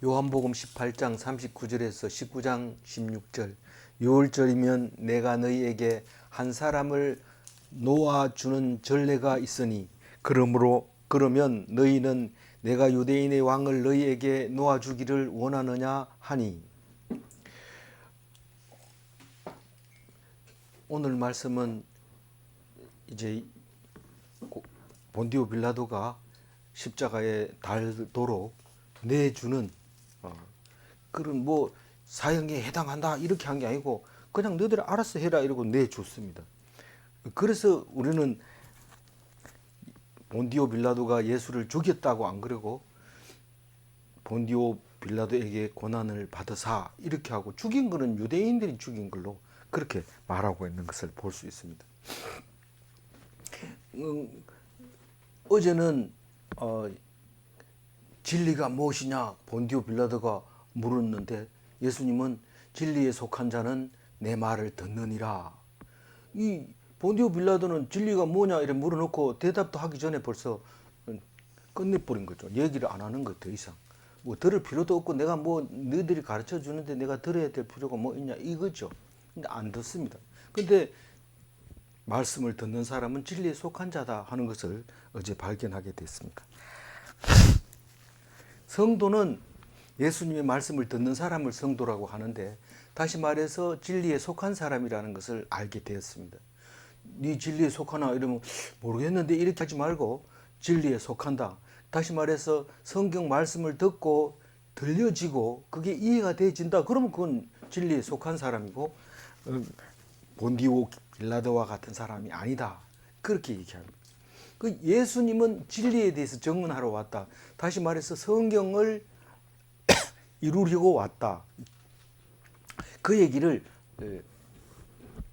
요한복음 18장 39절에서 19장 16절. 6월절이면 내가 너희에게 한 사람을 놓아주는 전례가 있으니 그러면 너희는 내가 유대인의 왕을 너희에게 놓아주기를 원하느냐 하니. 오늘 말씀은 이제 본디오 빌라도가 십자가에 달도록 내주는 그런 뭐 사형에 해당한다 이렇게 한 게 아니고 그냥 너희들 알아서 해라 이러고 내줬습니다. 그래서 우리는 본디오 빌라도가 예수를 죽였다고 안 그러고 본디오 빌라도에게 고난을 받으사 이렇게 하고 죽인 거는 유대인들이 죽인 걸로 그렇게 말하고 있는 것을 볼 수 있습니다. 어제는 진리가 무엇이냐 본디오 빌라도가 물었는데 예수님은 진리에 속한 자는 내 말을 듣느니라. 이 본디오 빌라도는 진리가 뭐냐 이렇게 물어놓고 대답도 하기 전에 벌써 끝내버린 거죠. 얘기를 안 하는 것 더 이상. 뭐 들을 필요도 없고 내가 뭐 너희들이 가르쳐 주는데 내가 들어야 될 필요가 뭐 있냐 이거죠. 근데 안 듣습니다. 근데 말씀을 듣는 사람은 진리에 속한 자다 하는 것을 어제 발견하게 됐습니다. 성도는 예수님의 말씀을 듣는 사람을 성도라고 하는데 다시 말해서 진리에 속한 사람이라는 것을 알게 되었습니다. 네 진리에 속하나 이러면 모르겠는데 이렇게 하지 말고 진리에 속한다. 다시 말해서 성경 말씀을 듣고 들려지고 그게 이해가 되어진다. 그러면 그건 진리에 속한 사람이고 본디오 빌라도와 같은 사람이 아니다. 그렇게 얘기합니다. 그 예수님은 진리에 대해서 증언하러 왔다. 다시 말해서 성경을 이루려고 왔다. 그 얘기를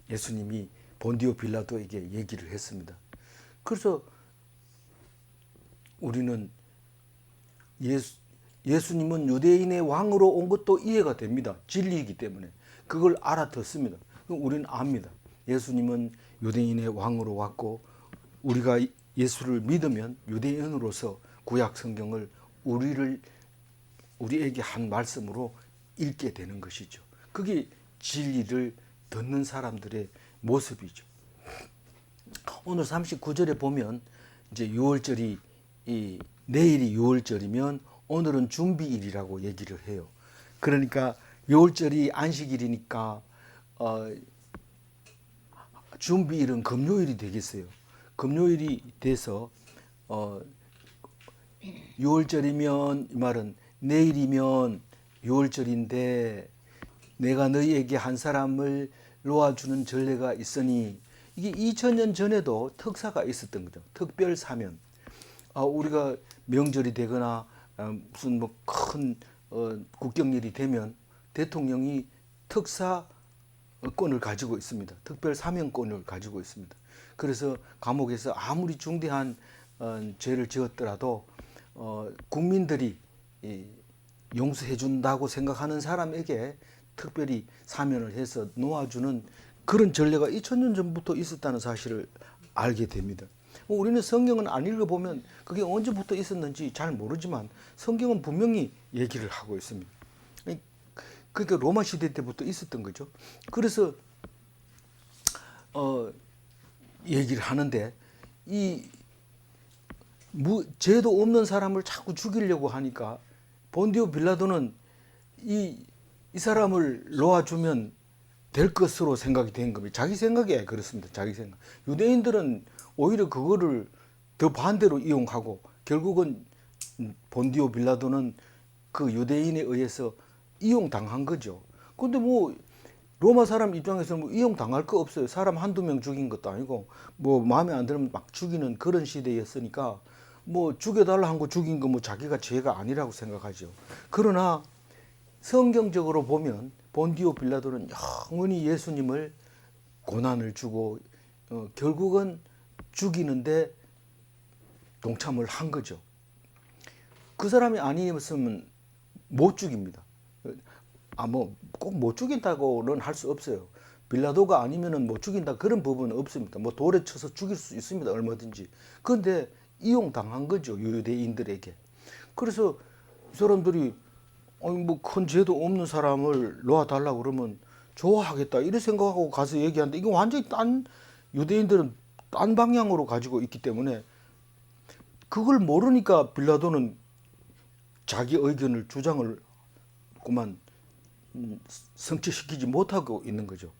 예수님이 본디오 빌라도에게 얘기를 했습니다. 그래서 우리는 예수님은 유대인의 왕으로 온 것도 이해가 됩니다. 진리이기 때문에 그걸 알아듣습니다. 우리는 압니다. 예수님은 유대인의 왕으로 왔고 우리가 예수를 믿으면 유대인으로서 구약 성경을 우리에게 한 말씀으로 읽게 되는 것이죠. 그게 진리를 듣는 사람들의 모습이죠. 오늘 39절에 보면 이제 6월절이 내일이 6월절이면 오늘은 준비일이라고 얘기를 해요. 그러니까 6월절이 안식일이니까 준비일은 금요일이 되겠어요. 금요일이 돼서 6월절이면 이 말은 내일이면 6월절인데 내가 너희에게 한 사람을 놓아주는 전례가 있으니 이게 2000년 전에도 특사가 있었던 거죠. 특별 사면. 우리가 명절이 되거나 무슨 뭐 큰 국경일이 되면 대통령이 특사권을 가지고 있습니다. 특별 사면권을 가지고 있습니다. 그래서 감옥에서 아무리 중대한 죄를 지었더라도 국민들이 용서해 준다고 생각하는 사람에게 특별히 사면을 해서 놓아주는 그런 전례가 2000년 전부터 있었다는 사실을 알게 됩니다. 우리는 성경은 안 읽어보면 그게 언제부터 있었는지 잘 모르지만 성경은 분명히 얘기를 하고 있습니다. 그러니까 로마 시대 때부터 있었던 거죠. 그래서 얘기를 하는데 죄도 없는 사람을 자꾸 죽이려고 하니까 본디오 빌라도는 이 사람을 놓아주면 될 것으로 생각이 된 겁니다. 자기 생각에 그렇습니다. 자기 생각. 유대인들은 오히려 그거를 더 반대로 이용하고 결국은 본디오 빌라도는 그 유대인에 의해서 이용당한 거죠. 근데 뭐 로마 사람 입장에서는 뭐 이용당할 거 없어요. 사람 한두 명 죽인 것도 아니고 뭐 마음에 안 들면 막 죽이는 그런 시대였으니까 뭐 죽여달라 한 거 죽인 거 뭐 자기가 죄가 아니라고 생각하죠. 그러나 성경적으로 보면 본디오 빌라도는 영원히 예수님을 고난을 주고 결국은 죽이는데 동참을 한 거죠. 그 사람이 아니었으면 못 죽입니다. 뭐 꼭 못 죽인다고는 할 수 없어요. 빌라도가 아니면은 못 죽인다 그런 부분은 없습니다. 뭐 돌에 쳐서 죽일 수 있습니다. 얼마든지. 그런데 이용당한 거죠. 유대인들에게. 그래서 이 사람들이 아니 뭐 큰 죄도 없는 사람을 놓아달라고 그러면 좋아하겠다 이런 생각하고 가서 얘기하는데 이거 완전히 딴 유대인들은 딴 방향으로 가지고 있기 때문에 그걸 모르니까 빌라도는 자기 의견을 주장을 그만 성취시키지 못하고 있는 거죠.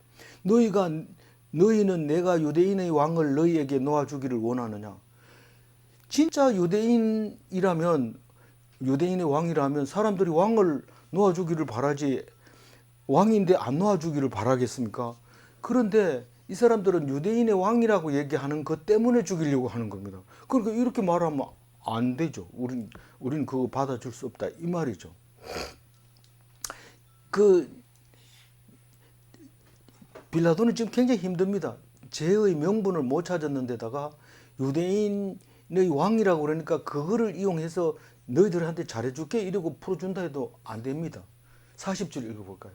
너희는 내가 유대인의 왕을 너희에게 놓아주기를 원하느냐? 진짜 유대인이라면 유대인의 왕이라면 사람들이 왕을 놓아주기를 바라지 왕인데 안 놓아주기를 바라겠습니까? 그런데 이 사람들은 유대인의 왕이라고 얘기하는 것 때문에 죽이려고 하는 겁니다. 그러니까 이렇게 말하면 안 되죠. 우린 그거 받아줄 수 없다 이 말이죠. 그 빌라도는 지금 굉장히 힘듭니다. 죄의 명분을 못 찾았는데다가 유대인의 왕이라고 그러니까 그거를 이용해서 너희들한테 잘해줄게 이러고 풀어준다 해도 안 됩니다. 40절 읽어볼까요?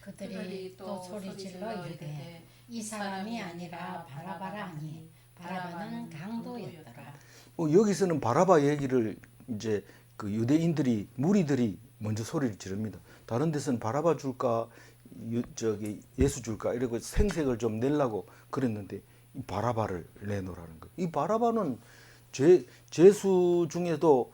그들이 또 소리질러 이르되 이 사람이 아니라 바라바라 하니 바라바는 강도였더라. 여기서는 바라바 얘기를 이제 그 유대인들이 무리들이 먼저 소리를 지릅니다. 다른 데서는 바라바 줄까 예수 줄까 이러고 생색을 좀 내려고 그랬는데 이 바라바를 내놓으라는 거예요. 이 바라바는 죄수 중에도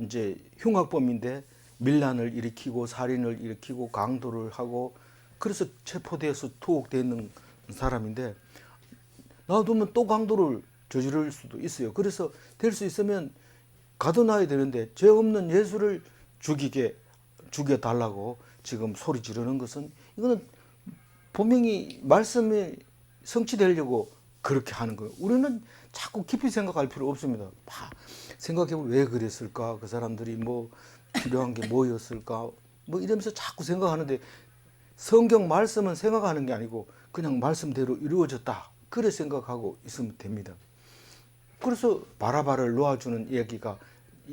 이제 흉악범인데 밀란을 일으키고 살인을 일으키고 강도를 하고 그래서 체포돼서 투옥되는 사람인데 놔두면 또 강도를 저지를 수도 있어요. 그래서 될 수 있으면 가둬놔야 되는데 죄 없는 예수를 죽여달라고 지금 소리 지르는 것은 이거는 분명히 말씀이 성취되려고 그렇게 하는 거예요. 우리는 자꾸 깊이 생각할 필요 없습니다. 생각해보면 왜 그랬을까? 그 사람들이 뭐 필요한 게 뭐였을까? 뭐 이러면서 자꾸 생각하는데 성경 말씀은 생각하는 게 아니고 그냥 말씀대로 이루어졌다. 그래 생각하고 있으면 됩니다. 그래서 바라바를 놓아주는 이야기가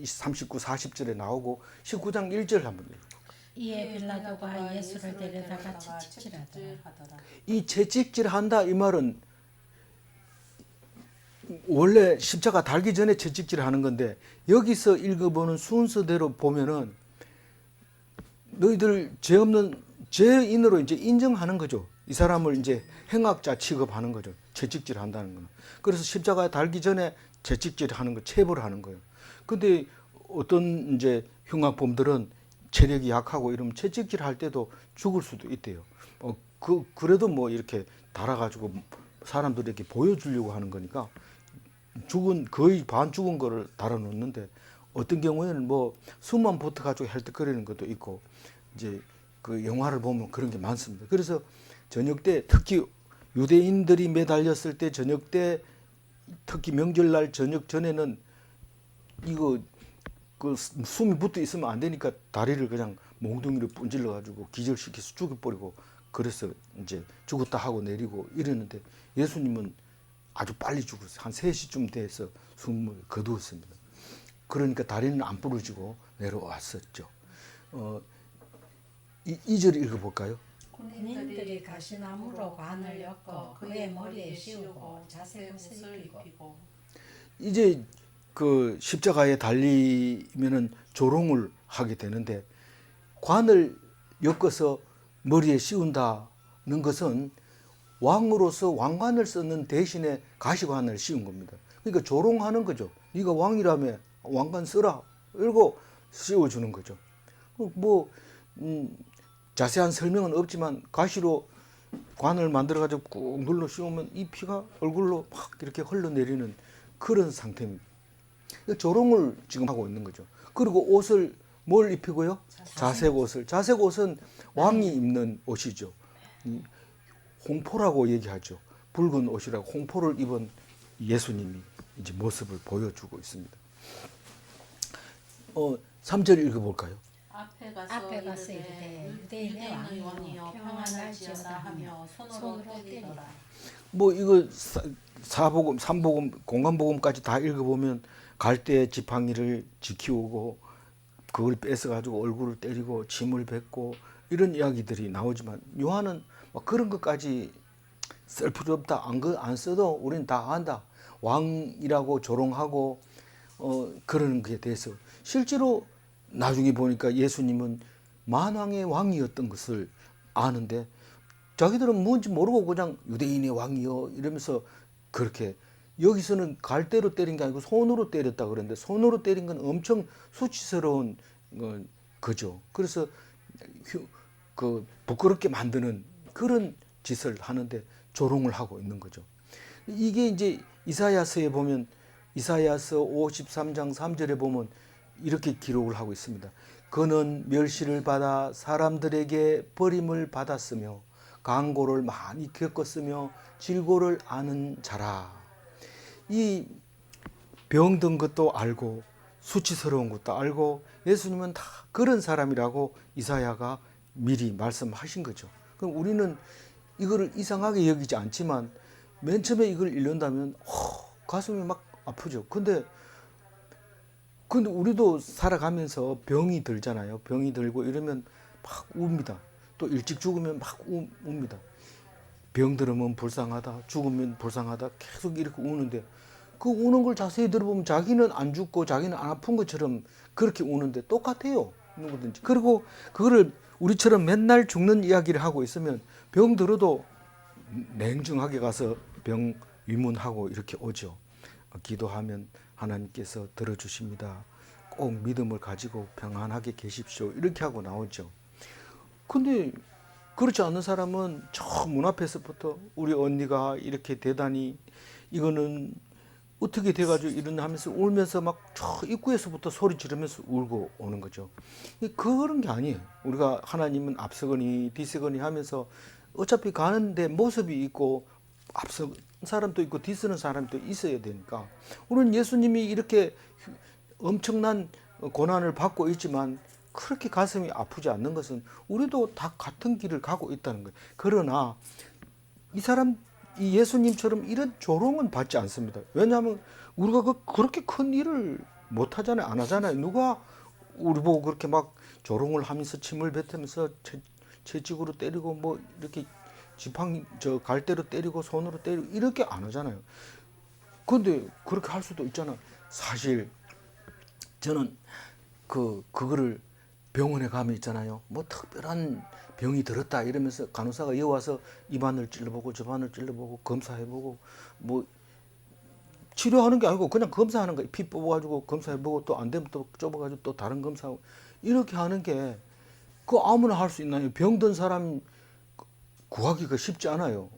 39, 40절에 나오고 19장 1절 한번 읽어볼까요? 이에 빌라도가 예수를 데려다가 채찍질하더라. 이 채찍질한다 이 말은 원래 십자가 달기 전에 채찍질하는 건데 여기서 읽어보는 순서대로 보면은 너희들 죄 없는 죄인으로 이제 인정하는 거죠. 이 사람을 이제 행악자 취급하는 거죠. 채찍질 한다는 거는. 그래서 십자가에 달기 전에 채찍질 하는 거, 체벌을 하는 거예요. 근데 어떤 이제 흉악범들은 체력이 약하고 이러면 채찍질 할 때도 죽을 수도 있대요. 그래도 뭐 이렇게 달아가지고 사람들에게 보여주려고 하는 거니까 거의 반 죽은 거를 달아놓는데 어떤 경우에는 뭐 숨만 붙어가지고 헬떡거리는 것도 있고 이제 그 영화를 보면 그런 게 많습니다. 그래서 저녁 때 특히 유대인들이 매달렸을 때 저녁 때 특히 명절날 저녁 전에는 이거 그 숨이 붙어 있으면 안 되니까 다리를 그냥 몽둥이로 분질러 가지고 기절시켜서 죽여버리고 그래서 이제 죽었다 하고 내리고 이러는데 예수님은 아주 빨리 죽었어요. 한 3시쯤 돼서 숨을 거두었습니다. 그러니까 다리는 안 부러지고 내려왔었죠. 2절 읽어볼까요? 군인들이 가시나무로 관을 엮어 그의 머리에 씌우고 자색옷을 입히고 이제 그 십자가에 달리면은 조롱을 하게 되는데 관을 엮어서 머리에 씌운다는 것은 왕으로서 왕관을 쓰는 대신에 가시관을 씌운 겁니다. 그러니까 조롱하는 거죠. 네가 왕이라며 왕관 쓰라. 이러고 씌워주는 거죠. 뭐 자세한 설명은 없지만 가시로 관을 만들어가지고 꾹 눌러 씌우면 이 피가 얼굴로 막 이렇게 흘러내리는 그런 상태입니다. 조롱을 지금 하고 있는 거죠. 그리고 옷을 뭘 입히고요? 자색 옷을. 자색 옷은 왕이 입는 옷이죠. 홍포라고 얘기하죠. 붉은 옷이라고 홍포를 입은 예수님이 이제 모습을 보여주고 있습니다. 3절 읽어볼까요? 앞에 가서 이르되 유대인의 왕이여 평안할지어다 하며 손으로 때리더라. 뭐 이거 사복음, 삼복음, 공간복음까지 다 읽어보면 갈대 지팡이를 지키우고 그걸 뺏어가지고 얼굴을 때리고 침을 뱉고 이런 이야기들이 나오지만 요한은 그런 것까지 쓸 필요 없다. 안 써도 우리는 다 안다. 왕이라고 조롱하고 그러는 것에 대해서 실제로 나중에 보니까 예수님은 만왕의 왕이었던 것을 아는데 자기들은 뭔지 모르고 그냥 유대인의 왕이요 이러면서 그렇게 여기서는 갈대로 때린 게 아니고 손으로 때렸다 그러는데 손으로 때린 건 엄청 수치스러운 거죠. 그래서 부끄럽게 만드는 그런 짓을 하는데 조롱을 하고 있는 거죠. 이게 이제 이사야서에 보면 이사야서 53장 3절에 보면 이렇게 기록을 하고 있습니다. 그는 멸시를 받아 사람들에게 버림을 받았으며 강고를 많이 겪었으며 질고를 아는 자라. 이 병든 것도 알고 수치스러운 것도 알고 예수님은 다 그런 사람이라고 이사야가 미리 말씀하신 거죠. 그럼 우리는 이거를 이상하게 여기지 않지만 맨 처음에 이걸 읽는다면 가슴이 막 아프죠. 근데 우리도 살아가면서 병이 들잖아요. 병이 들고 이러면 막 웁니다. 또 일찍 죽으면 막 웁니다. 병 들으면 불쌍하다, 죽으면 불쌍하다, 계속 이렇게 우는데 그 우는 걸 자세히 들어보면 자기는 안 죽고 자기는 안 아픈 것처럼 그렇게 우는데 똑같아요. 누구든지. 그리고 그거를 우리처럼 맨날 죽는 이야기를 하고 있으면 병 들어도 냉정하게 가서 병 위문하고 이렇게 오죠. 기도하면 하나님께서 들어주십니다. 꼭 믿음을 가지고 평안하게 계십시오. 이렇게 하고 나오죠. 근데 그렇지 않은 사람은 저 문 앞에서부터 우리 언니가 이렇게 대단히 이거는 어떻게 돼가지고 이런 하면서 울면서 막 저 입구에서부터 소리 지르면서 울고 오는 거죠. 그런 게 아니에요. 우리가 하나님은 앞서거니 뒤서거니 하면서 어차피 가는데 모습이 있고 앞서 사람도 있고 뒤서는 사람도 있어야 되니까 우리는 예수님이 이렇게 엄청난 고난을 받고 있지만 그렇게 가슴이 아프지 않는 것은 우리도 다 같은 길을 가고 있다는 거예요. 그러나 이 예수님처럼 이런 조롱은 받지 않습니다. 왜냐하면 우리가 그렇게 큰 일을 못 하잖아요. 안 하잖아요. 누가 우리 보고 그렇게 막 조롱을 하면서 침을 뱉으면서 채찍으로 때리고 뭐 이렇게 갈대로 때리고 손으로 때리고 이렇게 안 하잖아요. 근데 그렇게 할 수도 있잖아. 사실 저는 그거를 병원에 가면 있잖아요. 뭐 특별한 병이 들었다 이러면서 간호사가 여와서 입안을 찔러보고 저반을 찔러보고 검사해보고 뭐 치료하는 게 아니고 그냥 검사하는 거예요. 피 뽑아가지고 검사해보고 또 안 되면 또 좁아가지고 또 다른 검사하고 이렇게 하는 게 그 아무나 할 수 있나요? 병든 사람 구하기가 쉽지 않아요.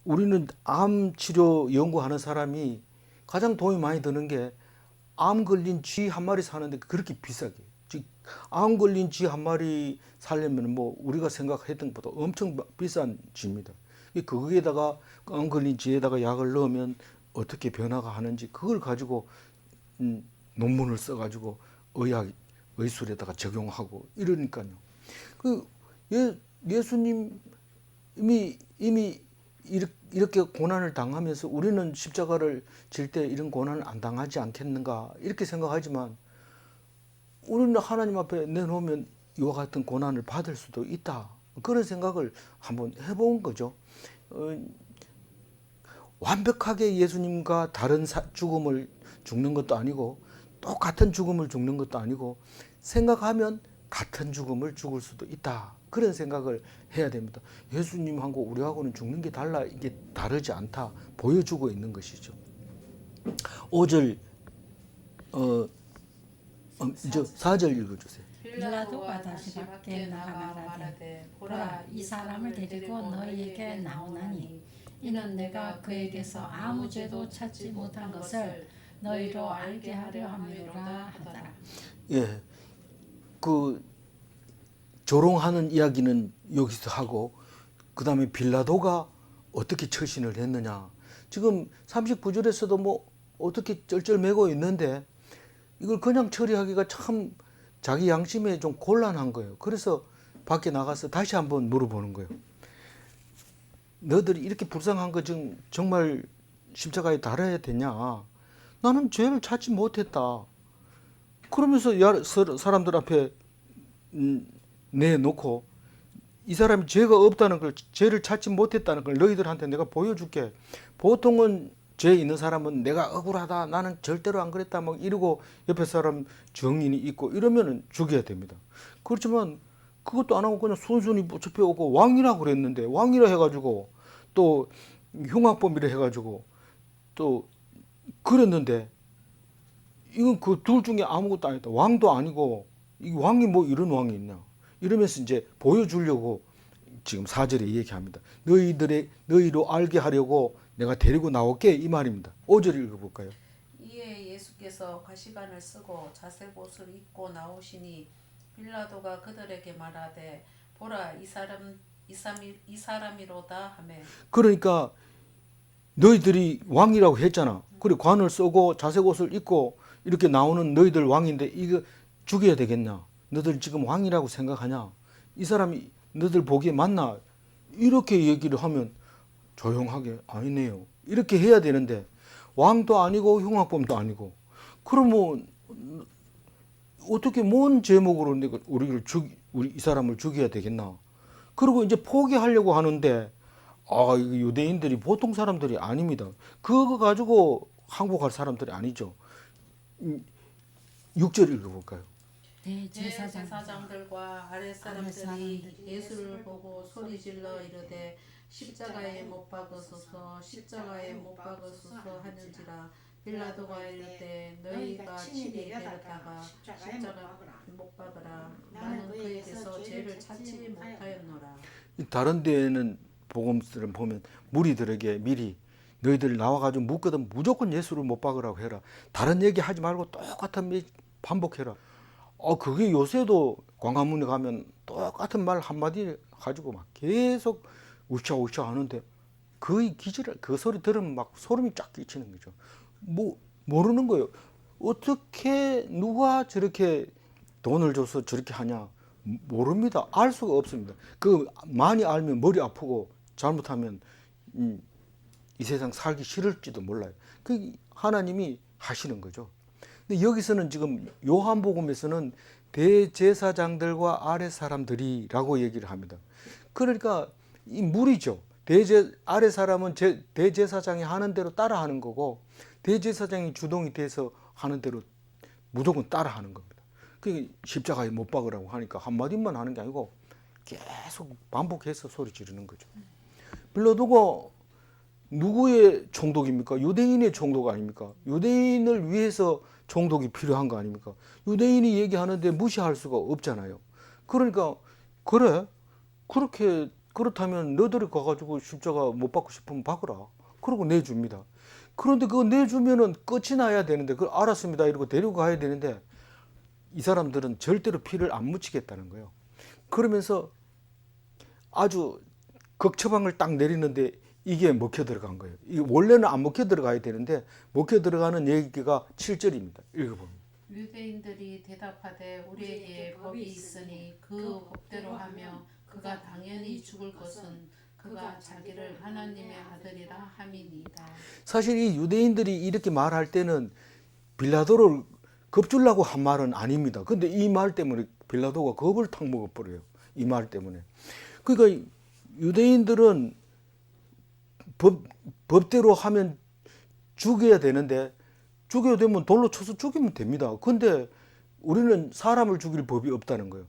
우리는 암 치료 연구하는 사람이 가장 돈이 많이 드는 게 암 걸린 쥐 한 마리 사는데 그렇게 비싸게. 즉, 암 걸린 쥐 한 마리 살려면 뭐 우리가 생각했던 것보다 엄청 비싼 쥐입니다. 거기에다가 암 걸린 쥐에다가 약을 넣으면 어떻게 변화가 하는지 그걸 가지고 논문을 써가지고 의술에다가 적용하고 이러니까요. 예수님이 이미 이렇게 고난을 당하면서 우리는 십자가를 질 때 이런 고난을 안 당하지 않겠는가 이렇게 생각하지만 우리는 하나님 앞에 내놓으면 이와 같은 고난을 받을 수도 있다. 그런 생각을 한번 해본 거죠. 완벽하게 예수님과 다른 죽음을 죽는 것도 아니고 똑같은 죽음을 죽는 것도 아니고 생각하면 같은 죽음을 죽을 수도 있다. 그런 생각을 해야 됩니다. 예수님하고 우리하고는 죽는 게 달라. 이게 다르지 않다. 보여주고 있는 것이죠. 5절 4절 읽어주세요. 빌라도가 다시 밖에 나가 말하되 보라 이 사람을 데리고 너희에게 나오나니 이는 내가 그에게서 아무 죄도 찾지 못한 것을 너희로 알게 하려 함이로라 하더라. 예, 조롱하는 이야기는 여기서 하고 그 다음에 빌라도가 어떻게 처신을 했느냐. 지금 39절에서도 뭐 어떻게 쩔쩔매고 있는데 이걸 그냥 처리하기가 참 자기 양심에 좀 곤란한 거예요. 그래서 밖에 나가서 다시 한번 물어보는 거예요. 너들이 이렇게 불쌍한 거 지금 정말 십자가에 달아야 되냐? 나는 죄를 찾지 못했다. 그러면서 사람들 앞에 내놓고 이 사람이 죄가 없다는 걸, 죄를 찾지 못했다는 걸 너희들한테 내가 보여줄게. 보통은 죄 있는 사람은 내가 억울하다, 나는 절대로 안 그랬다 막 이러고 옆에 사람 증인이 있고 이러면은 죽여야 됩니다. 그렇지만 그것도 안 하고 그냥 순순히 잡혀오고 왕이라 그랬는데 왕이라 해가지고 또 흉악범이라 해가지고 또 그랬는데 이건 그 둘 중에 아무것도 아니다. 왕도 아니고 이 왕이 뭐 이런 왕이 있냐 이러면서 이제 보여주려고 지금 4절에 얘기합니다. 너희로 알게 하려고 내가 데리고 나올게 이 말입니다. 5절 읽어볼까요? 이에 예수께서 과시관을 쓰고 자색 옷을 입고 나오시니 빌라도가 그들에게 말하되 보라 이 사람이로다 하매. 그러니까 너희들이 왕이라고 했잖아. 그래 관을 쓰고 자색 옷을 입고 이렇게 나오는 너희들 왕인데 이거 죽여야 되겠냐? 너들 지금 왕이라고 생각하냐? 이 사람이 너들 보기에 맞나? 이렇게 얘기를 하면 조용하게 아니네요. 이렇게 해야 되는데 왕도 아니고 흉악범도 아니고 그러면 어떻게 뭔 제목으로 내가 우리 이 사람을 죽여야 되겠나? 그리고 이제 포기하려고 하는데 이거 유대인들이 보통 사람들이 아닙니다. 그거 가지고 항복할 사람들이 아니죠. 6절 읽어볼까요? 대제사장들과 아랫사람들이 예수를 보고 소리질러 이르되 십자가에 못 박으소서 십자가에 못 박으소서 하는지라. 빌라도가 이르되 너희가 친히 데려다가 십자가에 못 박으라. 나는 그에게서 죄를 찾지 못하였노라. 다른 데에는 복음서를 보면 무리들에게 미리 너희들 나와가지고 묻거든 무조건 예수를 못 박으라고 해라. 다른 얘기 하지 말고 똑같은 반복해라. 그게 요새도 광화문에 가면 똑같은 말 한마디 가지고 막 계속 울차울차 하는데 그 소리 들으면 막 소름이 쫙 끼치는 거죠. 모르는 거예요. 어떻게 누가 저렇게 돈을 줘서 저렇게 하냐 모릅니다. 알 수가 없습니다. 많이 알면 머리 아프고 잘못하면 이 세상 살기 싫을지도 몰라요. 그 하나님이 하시는 거죠. 근데 여기서는 지금 요한복음에서는 대제사장들과 아랫 사람들이라고 얘기를 합니다. 그러니까 이 무리죠. 아랫 사람은 대제사장이 하는 대로 따라하는 거고 대제사장이 주동이 돼서 하는 대로 무조건 따라하는 겁니다. 그 십자가에 못 박으라고 하니까 한마디만 하는 게 아니고 계속 반복해서 소리 지르는 거죠. 빌라도가 누구의 총독입니까? 유대인의 총독 아닙니까? 유대인을 위해서 총독이 필요한 거 아닙니까? 유대인이 얘기하는데 무시할 수가 없잖아요. 그러니까 그렇다면 너들이 가가지고 십자가 못 박고 싶으면 박으라. 그러고 내줍니다. 그런데 그거 내주면은 끝이 나야 되는데 그걸 알았습니다 이러고 데리고 가야 되는데 이 사람들은 절대로 피를 안 묻히겠다는 거예요. 그러면서 아주 극처방을 딱 내리는데 이게 먹혀 들어간 거예요. 이게 원래는 안 먹혀 들어가야 되는데 먹혀 들어가는 얘기가 7절입니다. 읽어보면. 유대인들이 대답하되 우리에게 법이 있으니 그 법대로 하며 그가 당연히 죽을 것은 그가 자기를 하나님의 아들이라 함이니이다. 사실 이 유대인들이 이렇게 말할 때는 빌라도를 겁주려고 한 말은 아닙니다. 근데 이 말 때문에 빌라도가 겁을 탁 먹어버려요. 이 말 때문에. 그러니까 유대인들은 법대로 하면 죽여야 되는데 죽여야 되면 돌로 쳐서 죽이면 됩니다. 근데 우리는 사람을 죽일 법이 없다는 거예요.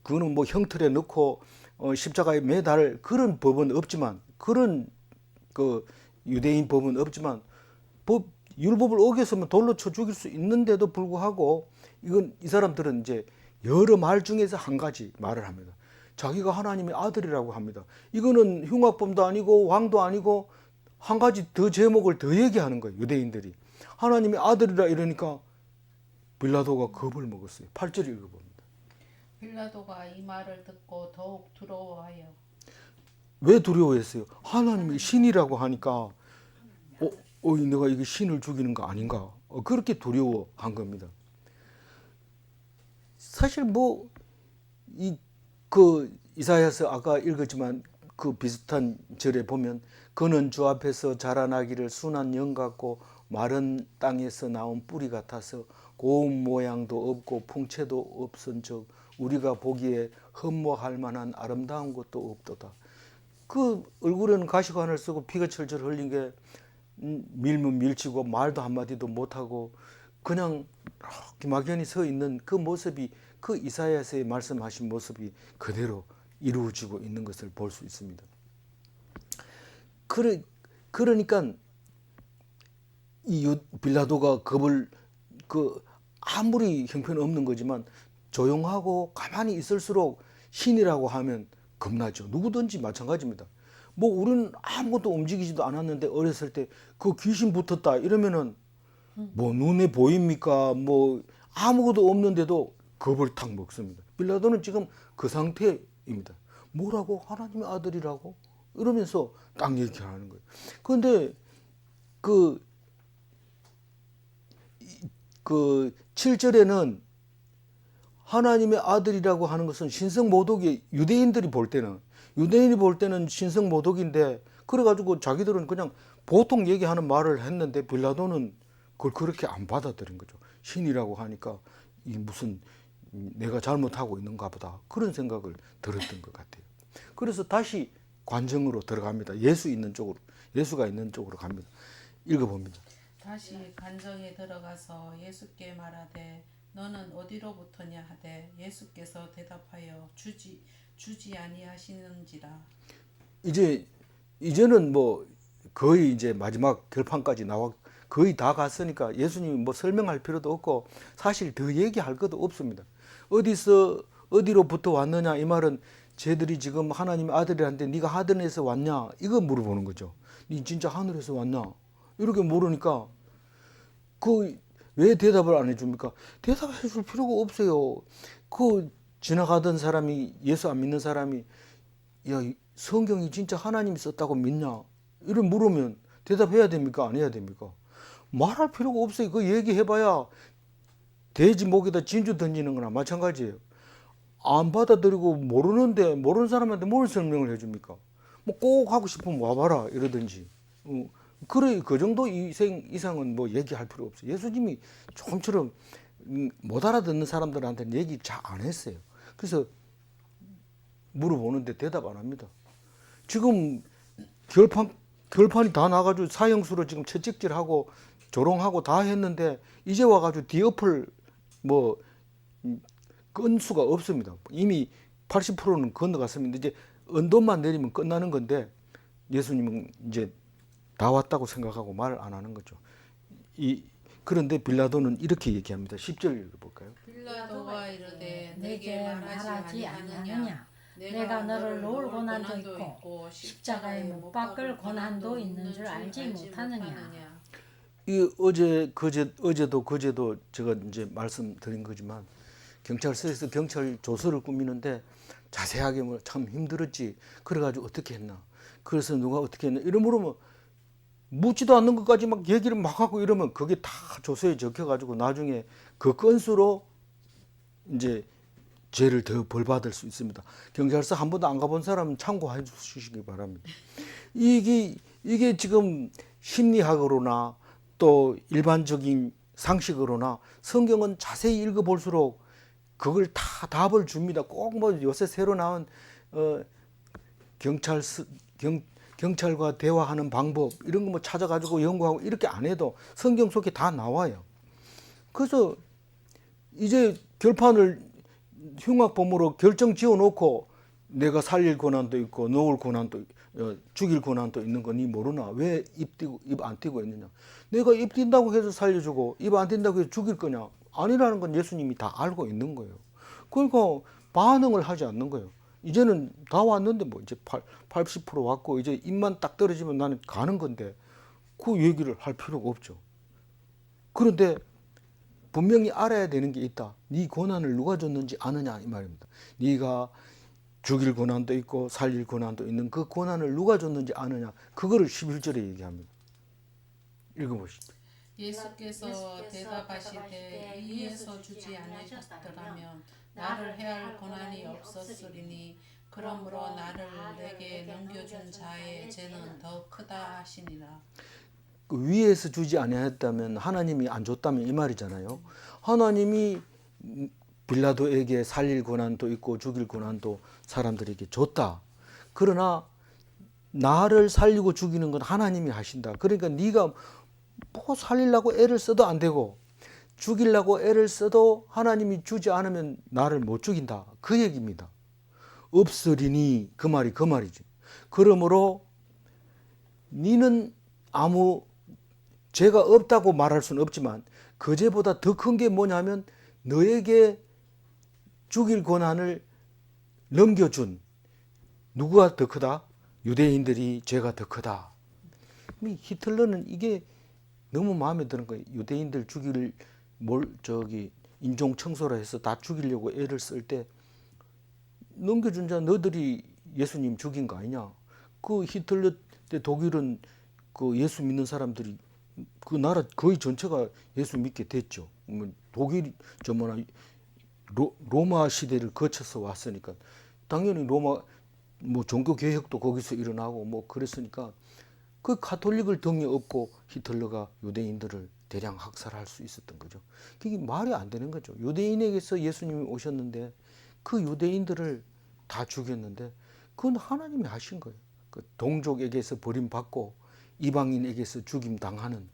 그거는 뭐 형틀에 넣고 십자가에 매달 그런 법은 없지만 그런 그 유대인 법은 없지만 율법을 어겼으면 돌로 쳐 죽일 수 있는데도 불구하고 이 사람들은 이제 여러 말 중에서 한 가지 말을 합니다. 자기가 하나님의 아들이라고 합니다. 이거는 흉악범도 아니고 왕도 아니고 한 가지 더 제목을 더 얘기하는 거예요. 유대인들이 하나님의 아들이라 이러니까 빌라도가 겁을 먹었어요. 8절 읽어봅니다. 빌라도가 이 말을 듣고 더욱 두려워하여. 왜 두려워했어요? 하나님이 신이라고 하니까 내가 이게 신을 죽이는 거 아닌가? 그렇게 두려워한 겁니다. 사실 이사야서 아까 읽었지만 그 비슷한 절에 보면 그는 주 앞에서 자라나기를 순한 영 같고 마른 땅에서 나온 뿌리 같아서 고운 모양도 없고 풍채도 없은즉 우리가 보기에 흠모할 만한 아름다운 것도 없도다. 그 얼굴에는 가시관을 쓰고 피가 철철 흘린 게 밀면 밀치고 말도 한마디도 못하고 그냥 이렇게 막연히 서 있는 그 모습이 그 이사야서의 말씀하신 모습이 그대로 이루어지고 있는 것을 볼 수 있습니다. 그러니까 이 빌라도가 겁을 아무리 형편없는 거지만 조용하고 가만히 있을수록 신이라고 하면 겁나죠. 누구든지 마찬가지입니다. 뭐 우리는 아무것도 움직이지도 않았는데 어렸을 때 그 귀신 붙었다 이러면은 뭐 눈에 보입니까? 뭐 아무것도 없는데도 겁을 탁 먹습니다. 빌라도는 지금 그 상태입니다. 뭐라고? 하나님의 아들이라고? 이러면서 딱 얘기하는 거예요. 그런데 그 7절에는 하나님의 아들이라고 하는 것은 신성모독이 유대인이 볼 때는 신성모독인데 그래가지고 자기들은 그냥 보통 얘기하는 말을 했는데 빌라도는 그걸 그렇게 안 받아들인 거죠. 신이라고 하니까 이 무슨 내가 잘못하고 있는가 보다 그런 생각을 들었던 것 같아요. 그래서 다시 관정으로 들어갑니다. 예수가 있는 쪽으로 갑니다. 읽어봅니다. 다시 관정에 들어가서 예수께 말하되 너는 어디로부터냐 하되 예수께서 대답하여 주지 아니하시는지라. 이제는 뭐 거의 이제 마지막 결판까지 거의 다 갔으니까 예수님이 뭐 설명할 필요도 없고 사실 더 얘기할 것도 없습니다. 어디로부터 왔느냐 이 말은 쟤들이 지금 하나님의 아들이란데 네가 하늘에서 왔냐 이거 물어보는 거죠. 네 진짜 하늘에서 왔냐 이렇게 물으니까 왜 대답을 안 해줍니까? 대답해 줄 필요가 없어요. 지나가던 사람이 예수 안 믿는 사람이 야 성경이 진짜 하나님이 썼다고 믿냐 이런 물으면 대답해야 됩니까? 안 해야 됩니까? 말할 필요가 없어요. 그 얘기해봐야 돼지 목에다 진주 던지는 거나 마찬가지예요. 안 받아들이고 모르는 사람한테 뭘 설명을 해줍니까? 뭐 꼭 하고 싶으면 와봐라 이러든지. 그래 그 정도 이상은 뭐 얘기할 필요 없어요. 예수님이 조금처럼 못 알아듣는 사람들한테는 얘기 잘 안 했어요. 그래서 물어보는데 대답 안 합니다. 지금 결판이 다 나가지고 사형수로 지금 채찍질하고 조롱하고 다 했는데 이제 와가지고 뒤엎을 뭐 건수가 없습니다. 이미 80%는 건너갔습니다. 이제 언돈만 내리면 끝나는 건데 예수님은 이제 다 왔다고 생각하고 말을 안 하는 거죠. 그런데 빌라도는 이렇게 얘기합니다. 10절 읽어볼까요? 빌라도가 이르되 내게 말하지 아니하느냐 내가 너를 놓을 고난도 있고 십자가에 못 박을 고난도 있는 줄 알지 못하느냐. 이 어제도 그제도 제가 이제 말씀드린 거지만 경찰서에서 경찰 조서를 꾸미는데 자세하게 뭐 참 힘들었지. 그래가지고 어떻게 했나. 그래서 누가 어떻게 했나. 이러 물으면 묻지도 않는 것까지 막 얘기를 막 하고 이러면 그게 다 조서에 적혀가지고 나중에 그 건수로 이제 죄를 더 벌받을 수 있습니다. 경찰서 한 번도 안 가본 사람은 참고해 주시기 바랍니다. 이게 지금 심리학으로나 또 일반적인 상식으로나 성경은 자세히 읽어볼수록 그걸 다 답을 줍니다. 꼭 뭐 요새 새로 나온 경찰과 대화하는 방법 이런 거 뭐 찾아가지고 연구하고 이렇게 안 해도 성경 속에 다 나와요. 그래서 이제 결판을 흉악범으로 결정 지어놓고 내가 살릴 권한도 있고 놓을 권한도 죽일 권한도 있는 거 니 모르나? 왜 입 안 띄고 있느냐? 내가 입 띈다고 해서 살려주고 입 안 띈다고 해서 죽일 거냐? 아니라는 건 예수님이 다 알고 있는 거예요. 그러니까 반응을 하지 않는 거예요. 이제는 다 왔는데 뭐 이제 80% 왔고 이제 입만 딱 떨어지면 나는 가는 건데 그 얘기를 할 필요가 없죠. 그런데 분명히 알아야 되는 게 있다. 네 권한을 누가 줬는지 아느냐 이 말입니다. 네가 죽일 권한도 있고 살릴 권한도 있는 그 권한을 누가 줬는지 아느냐. 그거를 11절에 얘기합니다. 읽어보시죠. 예수께서 대답하시되 이에서 주지 않으셨더라면 나를 해할 권한이 없었으리니 그러므로 나를 내게 넘겨준 자의 죄는 더 크다 하시니라. 그 위에서 주지 아니했다면 하나님이 안 줬다면 이 말이잖아요. 하나님이 빌라도에게 살릴 권한도 있고 죽일 권한도 사람들에게 줬다. 그러나 나를 살리고 죽이는 건 하나님이 하신다. 그러니까 네가 뭐 살리려고 애를 써도 안 되고 죽이려고 애를 써도 하나님이 주지 않으면 나를 못 죽인다. 그 얘기입니다. 없으리니 그 말이 그 말이지. 그러므로 니는 아무 죄가 없다고 말할 수는 없지만 그 죄보다 더 큰 게 뭐냐면 너에게 죽일 권한을 넘겨준 누구가 더 크다? 유대인들이 죄가 더 크다. 히틀러는 이게 너무 마음에 드는 거예요. 유대인들 죽일 인종 청소라 해서 다 죽이려고 애를 쓸 때 넘겨준 자 너들이 예수님 죽인 거 아니냐? 그 히틀러 때 독일은 그 예수 믿는 사람들이 그 나라 거의 전체가 예수 믿게 됐죠. 독일 로마 시대를 거쳐서 왔으니까 당연히 로마 종교 개혁도 거기서 일어나고 그랬으니까 그 가톨릭을 등에 업고 히틀러가 유대인들을 대량 학살할 수 있었던 거죠. 그게 말이 안 되는 거죠. 유대인에게서 예수님이 오셨는데 그 유대인들을 다 죽였는데 그건 하나님이 하신 거예요. 그 동족에게서 버림받고 이방인에게서 죽임 당하는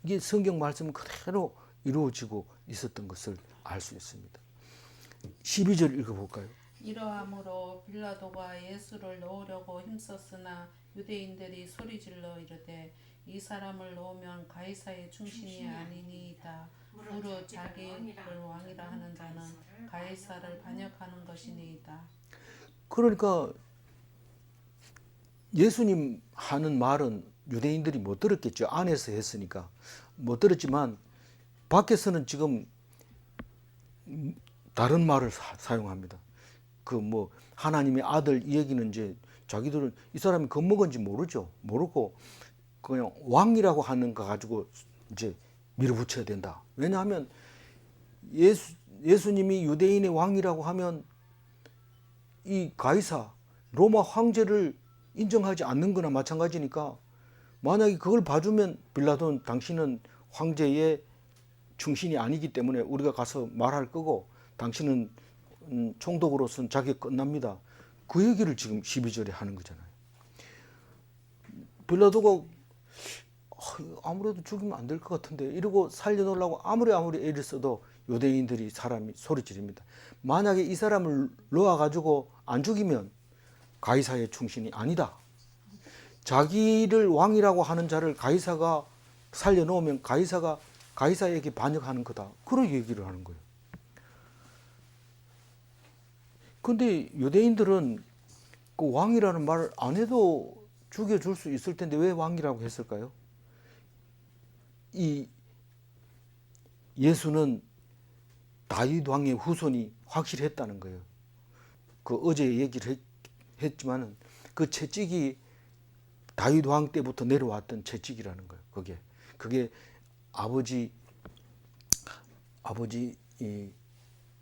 이게 성경 말씀 그대로 이루어지고 있었던 것을 알 수 있습니다. 12절 읽어볼까요? 이러함으로 빌라도가 예수를 넣으려고 힘썼으나 유대인들이 소리질러 이르되 이 사람을 넣으면 가이사의 충신이 아니니이다. 무릇 자기를 왕이라 하는 자는 가이사를 반역하는 것이니이다. 그러니까 예수님 하는 말은 유대인들이 못 들었겠죠. 안에서 했으니까 못 들었지만 밖에서는 지금 다른 말을 사용합니다. 하나님의 아들 이 얘기는 이제 자기들은 이 사람이 겁먹은지 모르죠. 모르고 그냥 왕이라고 하는 거 가지고 이제 밀어붙여야 된다. 왜냐하면 예수님이 유대인의 왕이라고 하면 이 가이사 로마 황제를 인정하지 않는 거나 마찬가지니까 만약에 그걸 봐주면 빌라도는 당신은 황제의 충신이 아니기 때문에 우리가 가서 말할 거고 당신은 총독으로서는 자기 끝납니다. 그 얘기를 지금 12절에 하는 거잖아요. 빌라도가 아무래도 죽이면 안 될 것 같은데 이러고 살려놓으려고 아무리 애를 써도 유대인들이 사람이 소리 지릅니다. 만약에 이 사람을 놓아가지고 안 죽이면 가이사의 충신이 아니다. 자기를 왕이라고 하는 자를 가이사가 살려놓으면 가이사에게 반역하는 거다. 그런 얘기를 하는 거예요. 근데 유대인들은 그 왕이라는 말을 안 해도 죽여줄 수 있을 텐데 왜 왕이라고 했을까요? 이 예수는 다윗 왕의 후손이 확실했다는 거예요. 그 어제 얘기를 했지만은 그 채찍이 다윗 왕 때부터 내려왔던 채찍이라는 거예요. 그게 아버지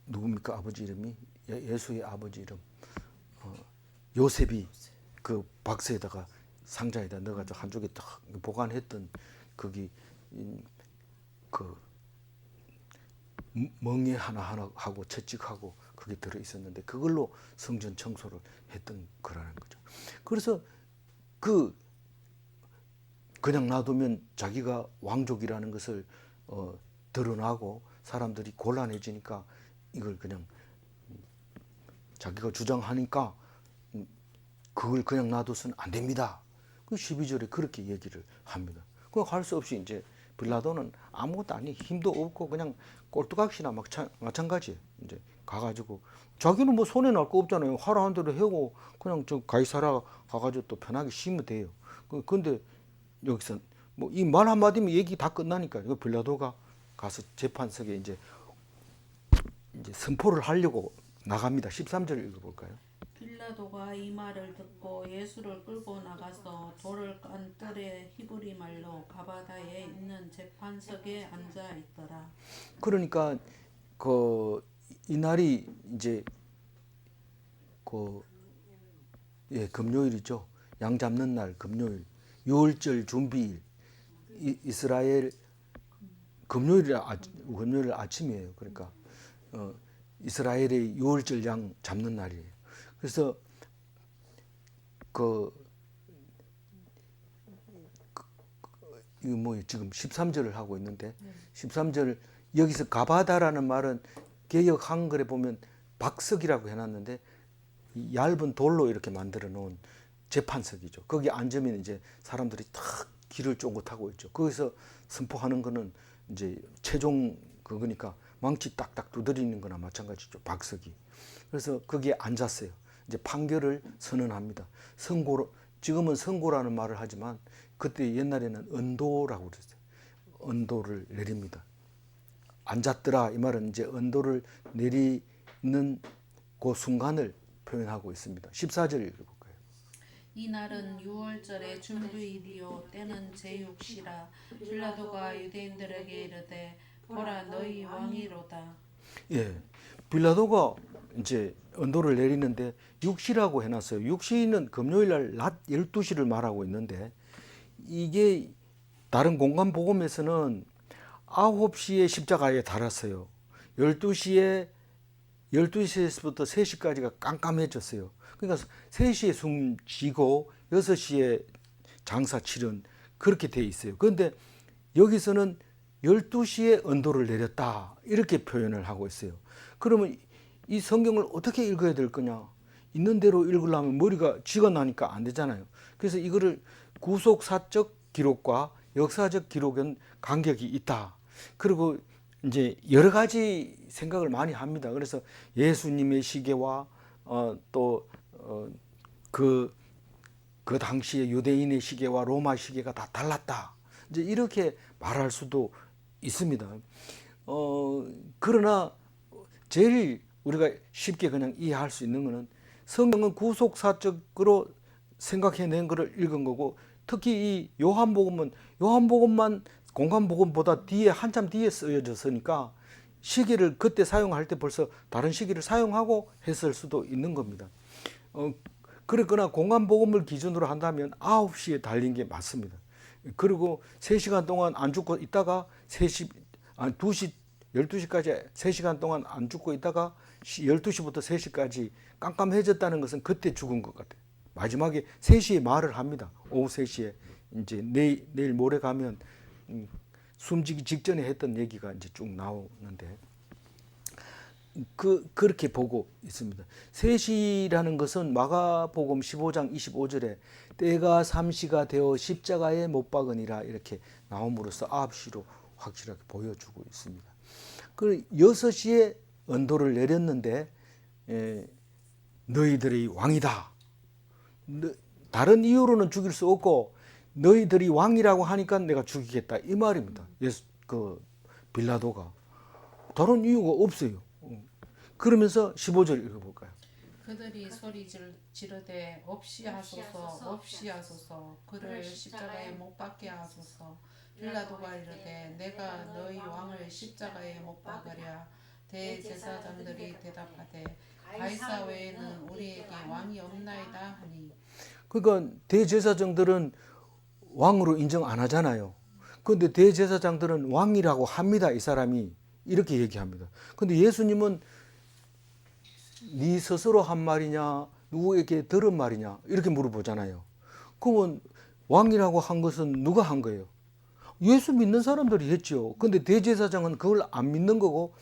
누굽니까? 아버지 이름이 예수의 아버지 이름 요셉이 그 박스에다가 상자에다 넣어가지고 한쪽에 딱 보관했던 거기 그 멍에 하나 하고 채찍하고 그게 들어 있었는데 그걸로 성전 청소를 했던 거라는 거죠. 그래서 그냥 놔두면 자기가 왕족이라는 것을 드러나고 사람들이 곤란해지니까 이걸 그냥 자기가 주장하니까 그걸 그냥 놔둬서는 안 됩니다. 그 12절에 그렇게 얘기를 합니다. 그 할 수 없이 이제 빌라도는 아무것도 아니 힘도 없고 그냥 꼴뚜각시나 마찬가지예요. 이제 가가지고 자기는 뭐 손에 날 거 없잖아요. 하라는 대로 하고 그냥 저 가이사라 가가지고 또 편하게 쉬면 돼요. 근데 여기서 뭐 이 말 한마디면 얘기 다 끝나니까 빌라도가 가서 재판석에 이제 선포를 하려고 나갑니다. 13절 읽어볼까요? 빌라도가 이 말을 듣고 예수를 끌고 나가서 돌을 깐 뜰에 히브리 말로 가바다에 있는 재판석에 앉아 있더라. 그러니까 이날이 이제 금요일이죠. 양 잡는 날 금요일, 유월절 준비일, 이스라엘 금요일 아침이에요. 그러니까 이스라엘의 유월절 양 잡는 날이에요. 그래서 이거 뭐 지금 13절을 하고 있는데 13절 여기서 가바다라는 말은 개역 한글에 보면 박석이라고 해놨는데 이 얇은 돌로 이렇게 만들어 놓은 재판석이죠. 거기 앉으면 이제 사람들이 탁 길을 쫑긋하고 있죠. 거기서 선포하는 거는 이제 최종 그거니까 망치 딱딱 두드리는 거나 마찬가지죠. 박석이. 그래서 거기에 앉았어요. 이제 판결을 선언합니다. 선고로 지금은 선고라는 말을 하지만 그때 옛날에는 언도라고 그랬어요. 언도를 내립니다. 앉았더라 이 말은 이제 언도를 내리는 그 순간을 표현하고 있습니다. 14절 읽어볼까요? 이날은 유월절의 준비일이요 때는 제6시라. 빌라도가 유대인들에게 이르되 보라 너희 왕이로다. 예, 빌라도가 이제 언도를 내리는데 6시라고 해놨어요. 6시는 금요일 날 낮 12시를 말하고 있는데 이게 다른 공간 복음에서는 9시에 십자가에 달았어요. 12시에서부터 3시까지가 깜깜해졌어요. 그러니까 3시에 숨 쉬고 6시에 장사 치른 그렇게 돼 있어요. 그런데 여기서는 12시에 언도를 내렸다 이렇게 표현을 하고 있어요. 그러면 이 성경을 어떻게 읽어야 될 거냐? 있는 대로 읽으려면 머리가 쥐가 나니까 안 되잖아요. 그래서 이거를 구속사적 기록과 역사적 기록은 간격이 있다. 그리고 이제 여러 가지 생각을 많이 합니다. 그래서 예수님의 시계와 그 당시에 유대인의 시계와 로마 시계가 다 달랐다. 이제 이렇게 말할 수도 있습니다. 그러나 제일 우리가 쉽게 그냥 이해할 수 있는 것은 성경은 구속사적으로 생각해낸 것을 읽은 거고 특히 이 요한복음만 공간복음보다 뒤에 한참 뒤에 쓰여졌으니까 시기를 그때 사용할 때 벌써 다른 시기를 사용하고 했을 수도 있는 겁니다. 그렇거나 공간복음을 기준으로 한다면 9시에 달린 게 맞습니다. 그리고 3시간 동안 안 죽고 있다가 2시 12시까지 3시간 동안 안 죽고 있다가 12시부터 3시까지 깜깜해졌다는 것은 그때 죽은 것 같아요. 마지막에 3시에 말을 합니다. 오후 3시에 이제 내일 모레 가면 숨지기 직전에 했던 얘기가 이제 쭉 나오는데 그렇게 보고 있습니다. 3시라는 것은 마가복음 15장 25절에 때가 삼시가 되어 십자가에 못 박으니라 이렇게 나옴으로써 9시로 확실하게 보여주고 있습니다. 그 6시에 언도를 내렸는데 너희들이 왕이다. 다른 이유로는 죽일 수 없고 너희들이 왕이라고 하니까 내가 죽이겠다 이 말입니다. 빌라도가 다른 이유가 없어요. 그러면서 15절 읽어볼까요? 그들이 소리 지르되 없이 하소서 없이 하소서 그를 십자가에 못 박게 하소서. 빌라도가 이르되 내가 너희 왕을 십자가에 못 박으랴. 대제사장들이 대답하되 가이사 외에는 우리에게 왕이 없나이다 하니. 그러니까 대제사장들은 왕으로 인정 안 하잖아요. 그런데 대제사장들은 왕이라고 합니다. 이 사람이 이렇게 얘기합니다. 그런데 예수님은 네 스스로 한 말이냐 누구에게 들은 말이냐 이렇게 물어보잖아요. 그러면 왕이라고 한 것은 누가 한 거예요? 예수 믿는 사람들이 했죠. 근데 대제사장은 그걸 안 믿는 거고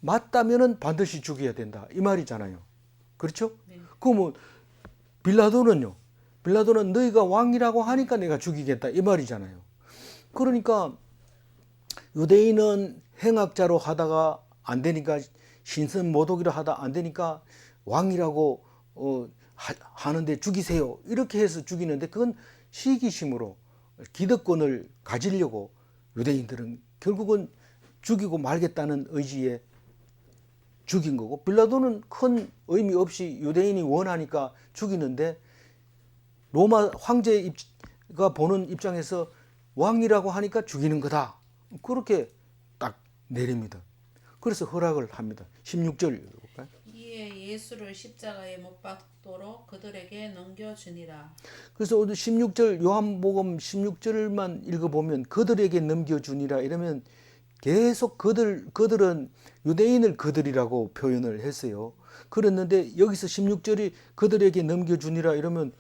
맞다면은 반드시 죽여야 된다 이 말이잖아요. 그렇죠? 네. 그러면 빌라도는요? 빌라도는 너희가 왕이라고 하니까 내가 죽이겠다 이 말이잖아요. 그러니까 유대인은 행악자로 하다가 안 되니까 신선 모독이라 하다 안 되니까 왕이라고 하는데 죽이세요 이렇게 해서 죽이는데 그건 시기심으로 기득권을 가지려고 유대인들은 결국은 죽이고 말겠다는 의지에 죽인 거고 빌라도는 큰 의미 없이 유대인이 원하니까 죽이는데 로마 황제가 보는 입장에서 왕이라고 하니까 죽이는 거다 그렇게 딱 내립니다. 그래서 허락을 합니다. 16절 읽어볼까요? 이에 예수를 십자가에 못 박도록 그들에게 넘겨주니라. 그래서 오늘 16절 요한복음 16절만 읽어보면 그들에게 넘겨주니라 이러면 계속 그들은 유대인을 그들이라고 표현을 했어요. 그랬는데 여기서 16절이 그들에게 넘겨주니라 이러면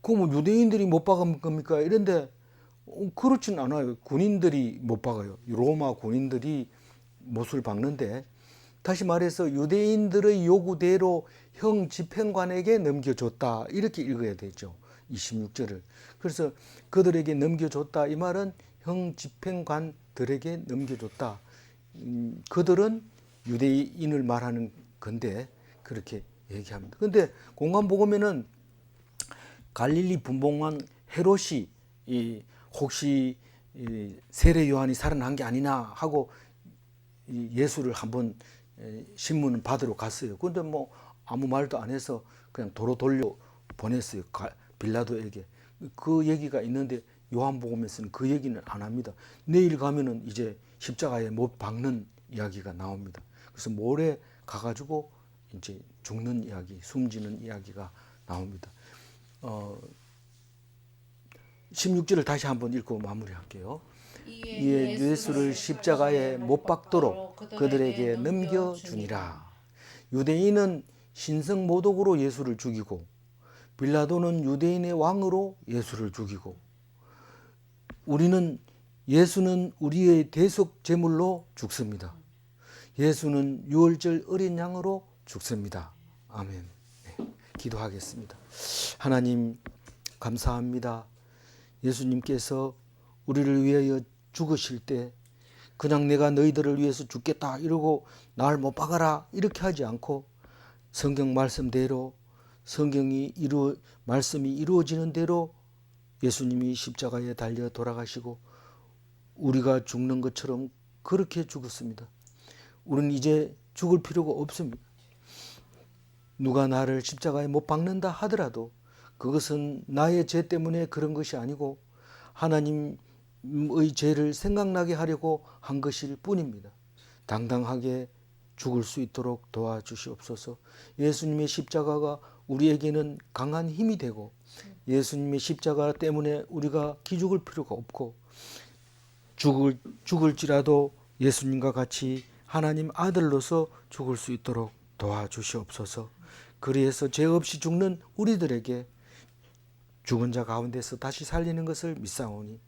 그럼 유대인들이 못 박은 겁니까? 이런데 그렇진 않아요. 군인들이 못 박아요. 로마 군인들이 못을 박는데, 다시 말해서 유대인들의 요구대로 형 집행관에게 넘겨줬다, 이렇게 읽어야 되죠. 26절을. 그래서 그들에게 넘겨줬다, 이 말은 형 집행관들에게 넘겨줬다. 그들은 유대인을 말하는 건데 그렇게 얘기합니다. 근데 공관복음에는 갈릴리 분봉왕 헤롯이 혹시 세례 요한이 살아난 게 아니나 하고 예수를 한번 신문 받으러 갔어요. 근데 뭐 아무 말도 안 해서 그냥 도로 돌려 보냈어요. 빌라도에게. 그 얘기가 있는데 요한복음에서는 그 얘기는 안 합니다. 내일 가면은 이제 십자가에 못 박는 이야기가 나옵니다. 그래서 모레 가가지고 이제 죽는 이야기, 숨지는 이야기가 나옵니다. 16절을 다시 한번 읽고 마무리할게요. 이에 예수를 십자가에 못 박도록 그들에게 넘겨주니라. 유대인은 신성 모독으로 예수를 죽이고 빌라도는 유대인의 왕으로 예수를 죽이고 예수는 우리의 대속 제물로 죽습니다. 예수는 유월절 어린 양으로 죽습니다. 아멘. 네, 기도하겠습니다. 하나님 감사합니다. 예수님께서 우리를 위하여 죽으실 때 그냥 내가 너희들을 위해서 죽겠다 이러고 날 못 박아라 이렇게 하지 않고 성경 말씀대로 말씀이 이루어지는 대로 예수님이 십자가에 달려 돌아가시고 우리가 죽는 것처럼 그렇게 죽었습니다. 우리는 이제 죽을 필요가 없습니다. 누가 나를 십자가에 못 박는다 하더라도 그것은 나의 죄 때문에 그런 것이 아니고 하나님의 죄를 생각나게 하려고 한 것일 뿐입니다. 당당하게 죽을 수 있도록 도와주시옵소서. 예수님의 십자가가 우리에게는 강한 힘이 되고 예수님의 십자가 때문에 우리가 기죽을 필요가 없고 죽을지라도 예수님과 같이 하나님 아들로서 죽을 수 있도록 도와주시옵소서. 그리해서 죄 없이 죽는 우리들에게 죽은 자 가운데서 다시 살리는 것을 믿사오니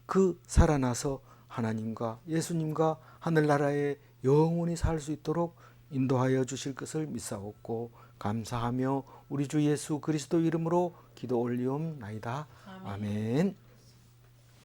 그 살아나서 하나님과 예수님과 하늘나라에 영원히 살 수 있도록 인도하여 주실 것을 믿사옵고 감사하며 우리 주 예수 그리스도 이름으로 기도 올리옵나이다. 아멘.